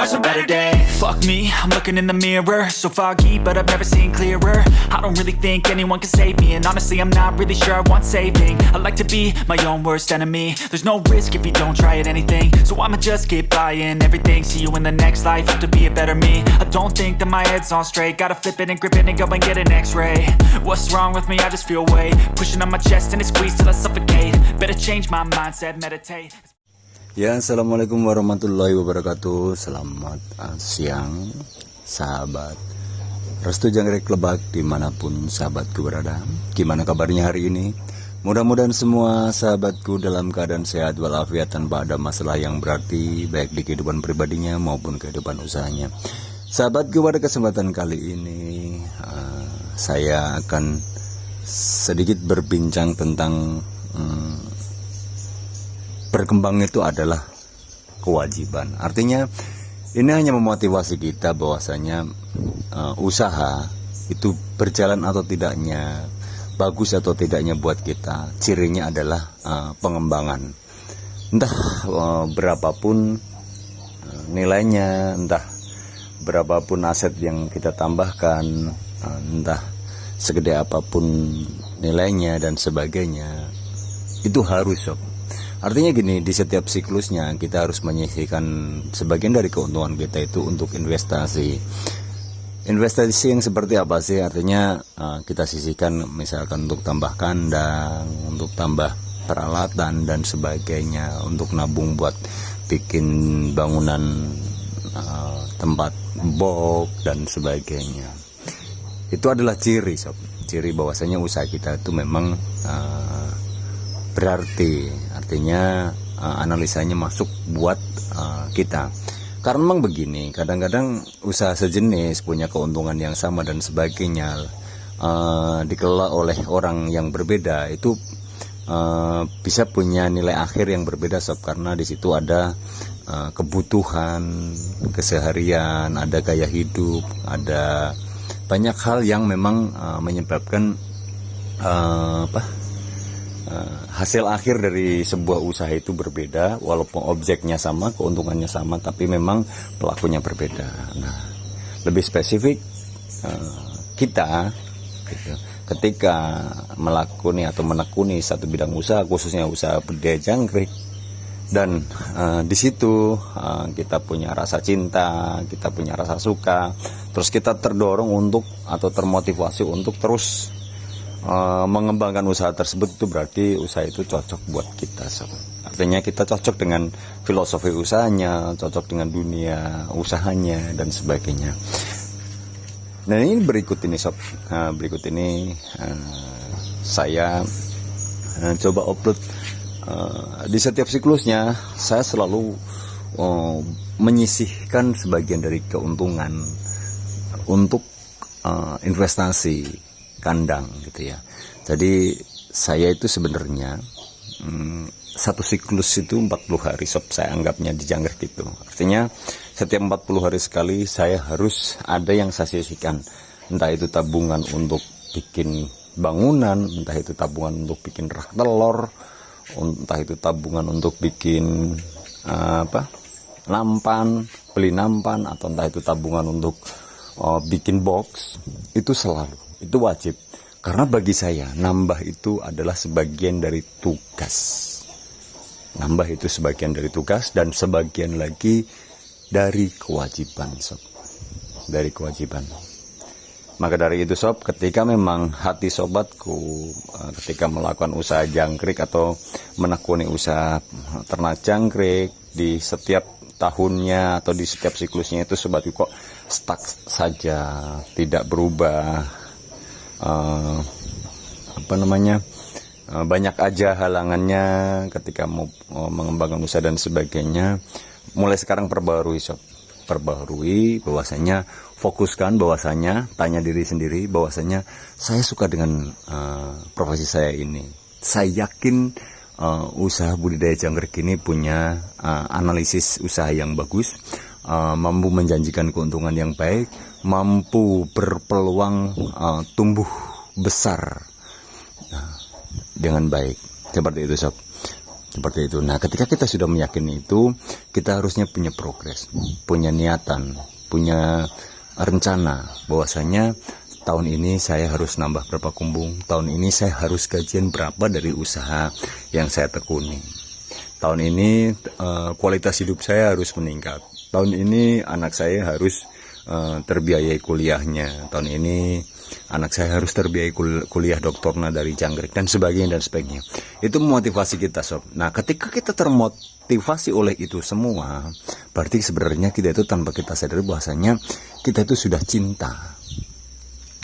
are some better days. Fuck me, I'm looking in the mirror, so foggy, but I've never seen clearer. I don't really think anyone can save me, and honestly I'm not really sure I want saving. I like to be my own worst enemy. There's no risk if you don't try at anything, so I'ma just keep buying everything. See you in the next life, have to be a better me. I don't think that my head's on straight, gotta flip it and grip it and go and get an x-ray. What's wrong with me? I just feel weight pushing on my chest and it squeezes till I suffocate. Better change my mindset, meditate. Ya, assalamualaikum warahmatullahi wabarakatuh. Selamat siang, sahabat Restu Jangkrik Lebak dimanapun sahabatku berada. Gimana kabarnya hari ini? Mudah-mudahan semua sahabatku dalam keadaan sehat walafiat tanpa ada masalah yang berarti, baik di kehidupan pribadinya maupun kehidupan usahanya. Sahabatku, pada kesempatan kali ini saya akan sedikit berbincang tentang berkembang itu adalah kewajiban. Artinya ini hanya memotivasi kita bahwasanya usaha itu berjalan atau tidaknya, bagus atau tidaknya buat kita, cirinya adalah pengembangan. Entah berapapun nilainya, entah berapapun aset yang kita tambahkan, entah segede apapun nilainya dan sebagainya, itu harus sob. Artinya gini, di setiap siklusnya kita harus menyisihkan sebagian dari keuntungan kita itu untuk investasi. Investasi yang seperti apa sih? Artinya kita sisihkan misalkan untuk tambah kandang, untuk tambah peralatan dan sebagainya, untuk nabung buat bikin bangunan tempat box dan sebagainya. Itu adalah ciri sob. Ciri bahwasanya usaha kita itu memang berarti, artinya analisanya masuk buat kita. Karena memang begini, kadang-kadang usaha sejenis punya keuntungan yang sama dan sebagainya, dikelola oleh orang yang berbeda, itu bisa punya nilai akhir yang berbeda sob. Karena di situ ada kebutuhan keseharian, ada gaya hidup, ada banyak hal yang memang menyebabkan hasil akhir dari sebuah usaha itu berbeda, walaupun objeknya sama, keuntungannya sama, tapi memang pelakunya berbeda. Nah, lebih spesifik kita gitu, ketika menekuni satu bidang usaha, khususnya usaha budidaya jangkrik, dan di situ kita punya rasa cinta, kita punya rasa suka, terus kita terdorong untuk atau termotivasi untuk terus mengembangkan usaha tersebut, itu berarti usaha itu cocok buat kita sob. Artinya kita cocok dengan filosofi usahanya, cocok dengan dunia usahanya dan sebagainya. Nah, ini berikut ini sob, berikut ini saya coba upload di setiap siklusnya. Saya selalu menyisihkan sebagian dari keuntungan untuk investasi kandang gitu ya. Jadi saya itu sebenarnya satu siklus itu 40 hari sob, saya anggapnya di jangkrik itu. Artinya setiap 40 hari sekali saya harus ada yang saya sisihkan. Entah itu tabungan untuk bikin bangunan, entah itu tabungan untuk bikin rak telur, entah itu tabungan untuk bikin nampan, beli nampan, atau entah itu tabungan untuk bikin box. Itu selalu, itu wajib. Karena bagi saya nambah itu adalah sebagian dari tugas. Nambah itu sebagian dari tugas dan sebagian lagi dari kewajiban sob. Dari kewajiban. Maka dari itu sob, ketika memang hati sobatku ketika melakukan usaha jangkrik atau menekuni usaha ternak jangkrik, di setiap tahunnya atau di setiap siklusnya itu sobatku kok stuck saja, tidak berubah, banyak aja halangannya ketika mau mengembangkan usaha dan sebagainya. Mulai sekarang perbaharui sob, perbaharui bahwasanya, fokuskan bahwasanya, tanya diri sendiri bahwasanya saya suka dengan profesi saya ini. Saya yakin usaha budidaya jangkrik ini punya analisis usaha yang bagus, mampu menjanjikan keuntungan yang baik, mampu berpeluang tumbuh besar dengan baik. Seperti itu sob. Seperti itu. Nah, ketika kita sudah meyakini itu, kita harusnya punya progres, punya niatan, punya rencana bahwasanya tahun ini saya harus nambah berapa kumbung, tahun ini saya harus gajian berapa dari usaha yang saya tekuni. Tahun ini kualitas hidup saya harus meningkat. Tahun ini anak saya harus terbiayai kuliahnya. Tahun ini anak saya harus terbiayai kuliah doktorna dari Jangkrik dan sebagainya dan sebagainya. Itu memotivasi kita, sob. Nah, ketika kita termotivasi oleh itu semua, berarti sebenarnya kita itu tanpa kita sadari bahwasanya kita itu sudah cinta.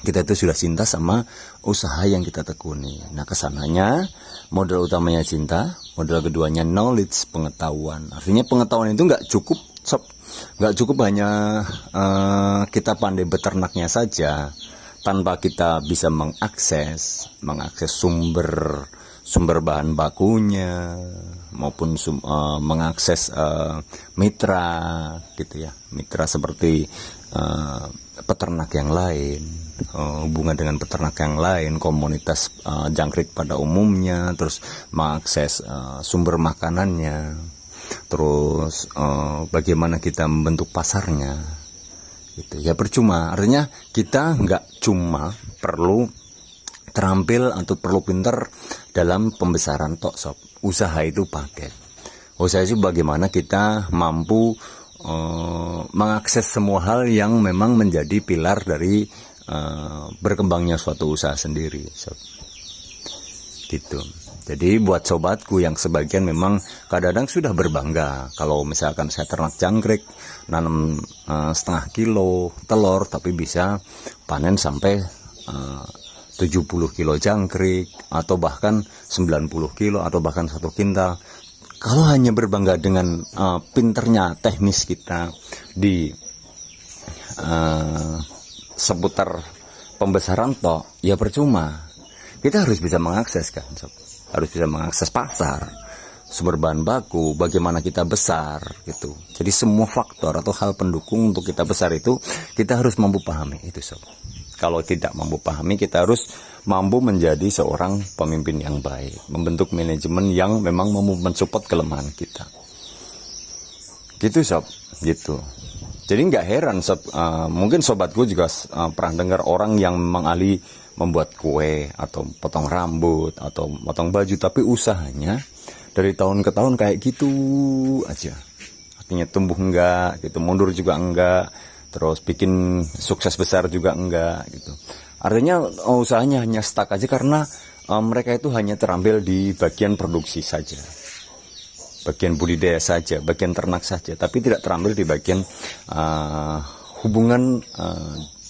Kita itu sudah cinta sama usaha yang kita tekuni. Nah, kesananya modal utamanya cinta, modal keduanya knowledge, pengetahuan. Artinya pengetahuan itu nggak cukup, sob. Nggak cukup hanya kita pandai beternaknya saja, tanpa kita bisa mengakses sumber bahan bakunya maupun mengakses mitra gitu ya, mitra seperti peternak yang lain, hubungan dengan peternak yang lain, komunitas jangkrik pada umumnya, terus mengakses sumber makanannya, terus bagaimana kita membentuk pasarnya gitu ya. Percuma, artinya kita nggak cuma perlu terampil atau perlu pinter dalam pembesaran tok, sob. Usaha itu paket. Usaha itu bagaimana kita mampu mengakses semua hal yang memang menjadi pilar dari berkembangnya suatu usaha sendiri, sob. Gitu. Jadi buat sobatku yang sebagian memang kadang-kadang sudah berbangga kalau misalkan saya ternak jangkrik, nanam 0,5 kilo telur tapi bisa panen sampai 70 kilo jangkrik atau bahkan 90 kilo atau bahkan 1 kintal. Kalau hanya berbangga dengan pinternya teknis kita di seputar pembesaran toh, ya percuma. Kita harus bisa mengakses kan, sob. Harus bisa mengakses pasar, sumber bahan baku, bagaimana kita besar gitu. Jadi semua faktor atau hal pendukung untuk kita besar itu kita harus mampu pahami itu, sob. Kalau tidak mampu pahami, kita harus mampu menjadi seorang pemimpin yang baik, membentuk manajemen yang memang mampu mensupport kelemahan kita. Gitu, sob. Gitu. Jadi nggak heran, sob. Mungkin sobatku juga pernah dengar orang yang memang ahli membuat kue atau potong rambut atau potong baju, tapi usahanya dari tahun ke tahun kayak gitu aja. Artinya tumbuh enggak gitu, mundur juga enggak, terus bikin sukses besar juga enggak gitu. Artinya usahanya hanya stuck aja karena mereka itu hanya terampil di bagian produksi saja, bagian budidaya saja, bagian ternak saja, tapi tidak terampil di bagian hubungan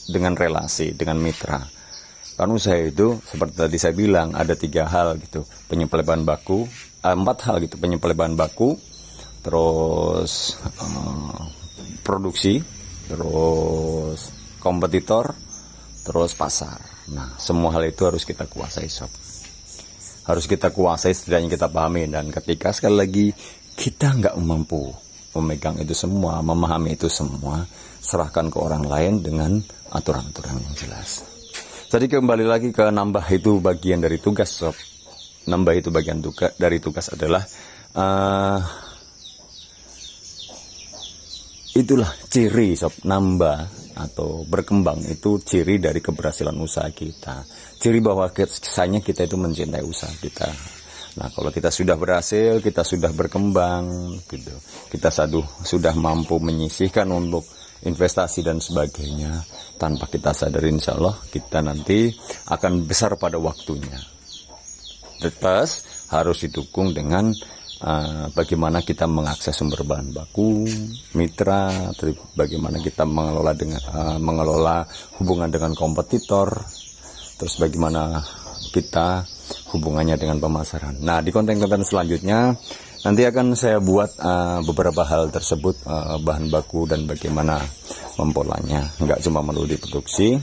dengan relasi, dengan mitra. Kan usaha itu seperti tadi saya bilang ada 3 hal gitu, penyuplai bahan baku, 4 hal gitu, penyuplai bahan baku, terus produksi, terus kompetitor, terus pasar. Nah, semua hal itu harus kita kuasai, sob. Harus kita kuasai, setidaknya kita pahami. Dan ketika sekali lagi kita nggak mampu memegang itu semua, memahami itu semua, serahkan ke orang lain dengan aturan-aturan yang jelas. Jadi kembali lagi ke nambah itu bagian dari tugas, sob. Nambah itu bagian dari tugas adalah itulah ciri, sob. Nambah atau berkembang itu ciri dari keberhasilan usaha kita. Ciri bahwa kesannya kita itu mencintai usaha kita. Nah, kalau kita sudah berhasil, kita sudah berkembang gitu. Kita sudah mampu menyisihkan untuk investasi dan sebagainya, tanpa kita sadari insya Allah kita nanti akan besar pada waktunya. Terus harus didukung dengan bagaimana kita mengakses sumber bahan baku, mitra, bagaimana kita mengelola hubungan dengan kompetitor, terus bagaimana kita hubungannya dengan pemasaran. Nah, di konten-konten selanjutnya nanti akan saya buat beberapa hal tersebut, bahan baku dan bagaimana mempolanya. Nggak cuma melulu diproduksi,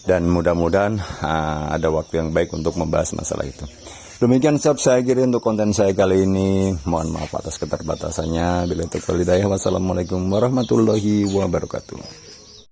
dan mudah-mudahan ada waktu yang baik untuk membahas masalah itu. Demikian, sob, saya kira untuk konten saya kali ini. Mohon maaf atas keterbatasannya. Bila itu hidayah. Wassalamualaikum warahmatullahi wabarakatuh.